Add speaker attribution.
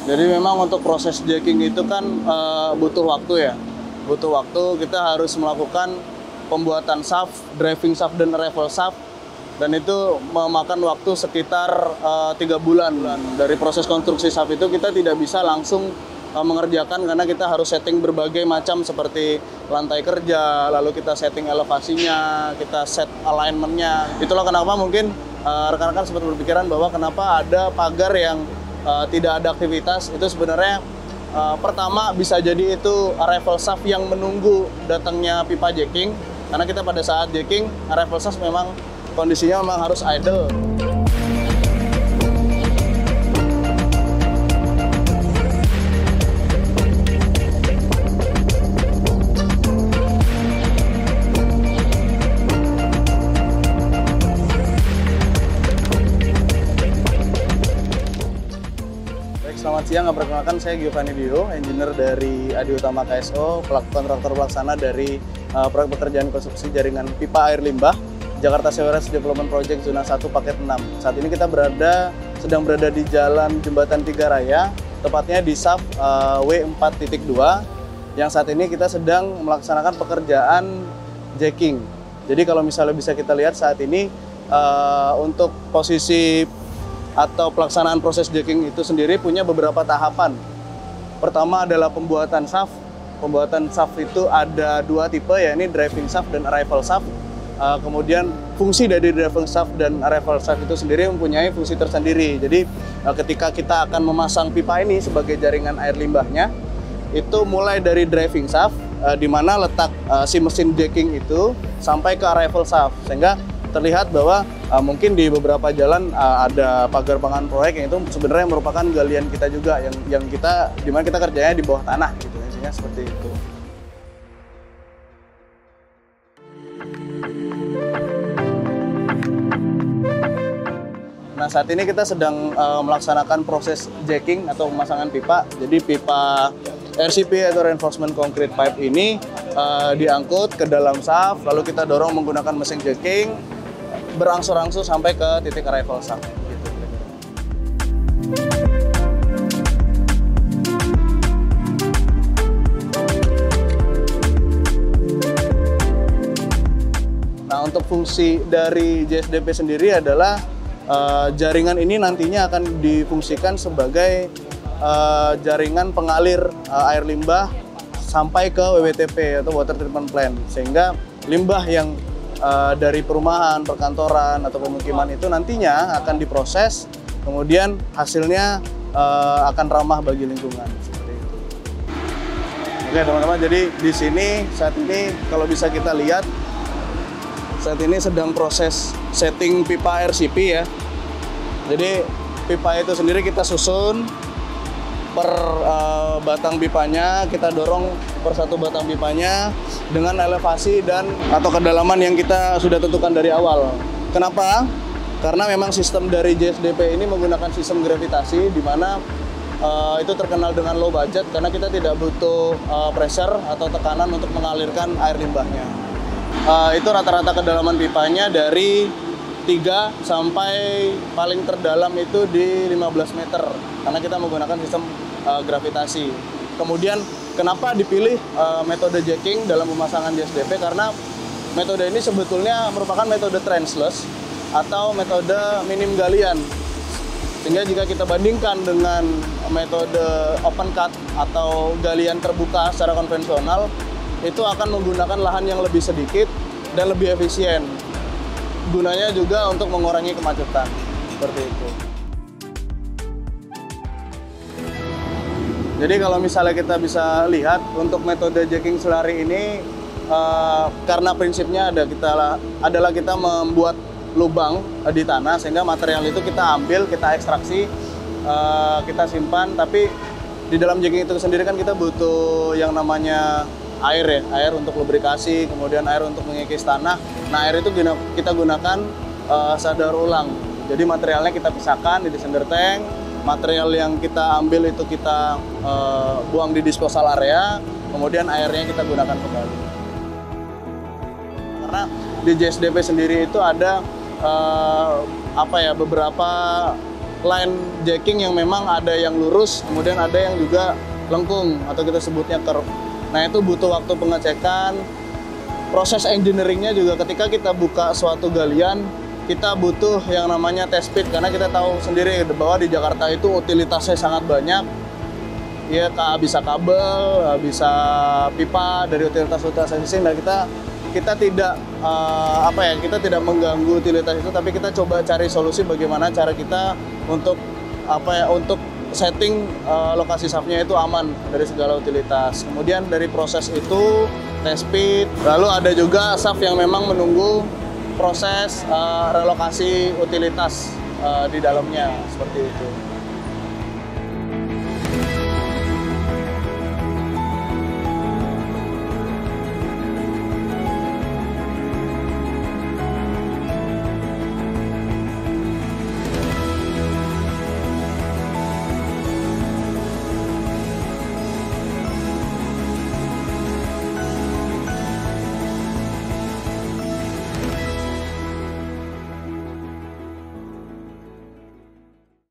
Speaker 1: Jadi memang untuk proses jacking itu kan butuh waktu ya. Butuh waktu, kita harus melakukan pembuatan shaft, driving shaft dan arrival shaft. Dan itu memakan waktu sekitar 3 bulan. Dari proses konstruksi shaft itu kita tidak bisa langsung mengerjakan karena kita harus setting berbagai macam seperti lantai kerja, lalu kita setting elevasinya, kita set alignmentnya. Itulah kenapa mungkin rekan-rekan sempat berpikiran bahwa kenapa ada pagar yang tidak ada aktivitas. Itu sebenarnya pertama bisa jadi itu arrival shaft yang menunggu datangnya pipa jacking, karena kita pada saat jacking arrival shaft memang kondisinya memang harus idle. Selamat siang, perkenalkan saya Giovanni Dio, engineer dari Adi Utama KSO, kontraktor pelaksana dari proyek pekerjaan konstruksi jaringan pipa air limbah Jakarta Sewerage Development Project Zona 1 Paket 6. Saat ini kita sedang berada di Jalan Jembatan Tiga Raya, tepatnya di shaft W4.2, yang saat ini kita sedang melaksanakan pekerjaan jacking. Jadi kalau misalnya bisa kita lihat saat ini untuk posisi atau pelaksanaan proses jacking itu sendiri punya beberapa tahapan. Pertama adalah pembuatan shaft. Pembuatan shaft itu ada 2 tipe, yakni driving shaft dan arrival shaft. Kemudian fungsi dari driving shaft dan arrival shaft itu sendiri mempunyai fungsi tersendiri. Jadi ketika kita akan memasang pipa ini sebagai jaringan air limbahnya, itu mulai dari driving shaft, di mana letak si mesin jacking itu sampai ke arrival shaft, sehingga terlihat bahwa mungkin di beberapa jalan ada pagar pangan proyek yang itu sebenarnya merupakan galian kita juga yang kita dimana kita kerjanya di bawah tanah gitu, intinya seperti itu. Nah, saat ini kita sedang melaksanakan proses jacking atau pemasangan pipa. Jadi pipa RCP atau Reinforcement Concrete Pipe ini diangkut ke dalam shaft, lalu kita dorong menggunakan mesin jacking berangsur-angsur sampai ke titik arrival shaft. Gitu. Nah, untuk fungsi dari JSDP sendiri adalah jaringan ini nantinya akan difungsikan sebagai jaringan pengalir air limbah sampai ke WWTP atau Water Treatment Plant, sehingga limbah yang dari perumahan, perkantoran, atau pemukiman itu nantinya akan diproses, kemudian hasilnya akan ramah bagi lingkungan. Seperti itu. Oke teman-teman, jadi di sini saat ini kalau bisa kita lihat, saat ini sedang proses setting pipa RCP ya. Jadi pipa itu sendiri kita susun per batang pipanya, kita dorong per satu batang pipanya dengan elevasi dan atau kedalaman yang kita sudah tentukan dari awal. Kenapa? Karena memang sistem dari JSDP ini menggunakan sistem gravitasi, di mana itu terkenal dengan low budget karena kita tidak butuh pressure atau tekanan untuk mengalirkan air limbahnya. Itu rata-rata kedalaman pipanya dari 3 sampai paling terdalam itu di 15 meter karena kita menggunakan sistem gravitasi. Kemudian kenapa dipilih metode jacking dalam pemasangan JSDP? Karena metode ini sebetulnya merupakan metode trenchless atau metode minim galian. Sehingga jika kita bandingkan dengan metode open cut atau galian terbuka secara konvensional, itu akan menggunakan lahan yang lebih sedikit dan lebih efisien. Gunanya juga untuk mengurangi kemacetan, seperti itu. Jadi kalau misalnya kita bisa lihat untuk metode jacking selari ini, karena prinsipnya adalah kita membuat lubang di tanah, sehingga material itu kita ambil, kita ekstraksi, kita simpan. Tapi di dalam jacking itu sendiri kan kita butuh yang namanya air ya, air untuk lubrikasi, kemudian air untuk mengikis tanah. Nah, air itu kita gunakan sadar ulang. Jadi materialnya kita pisahkan di descender tank, material yang kita ambil itu kita buang di disposal area, kemudian airnya kita gunakan kembali. Karena di JSDP sendiri itu ada beberapa line jacking yang memang ada yang lurus, kemudian ada yang juga lengkung atau kita sebutnya curve. Nah itu butuh waktu pengecekan, proses engineeringnya juga ketika kita buka suatu galian, kita butuh yang namanya test pit karena kita tahu sendiri bahwa di Jakarta itu utilitasnya sangat banyak. Ya bisa kabel, bisa pipa dari utilitas-utilitas existing. Dan kita tidak kita tidak mengganggu utilitas itu, tapi kita coba cari solusi bagaimana cara kita untuk untuk setting lokasi shaftnya itu aman dari segala utilitas. Kemudian dari proses itu test pit, lalu ada juga shaft yang memang menunggu proses relokasi utilitas di dalamnya seperti itu.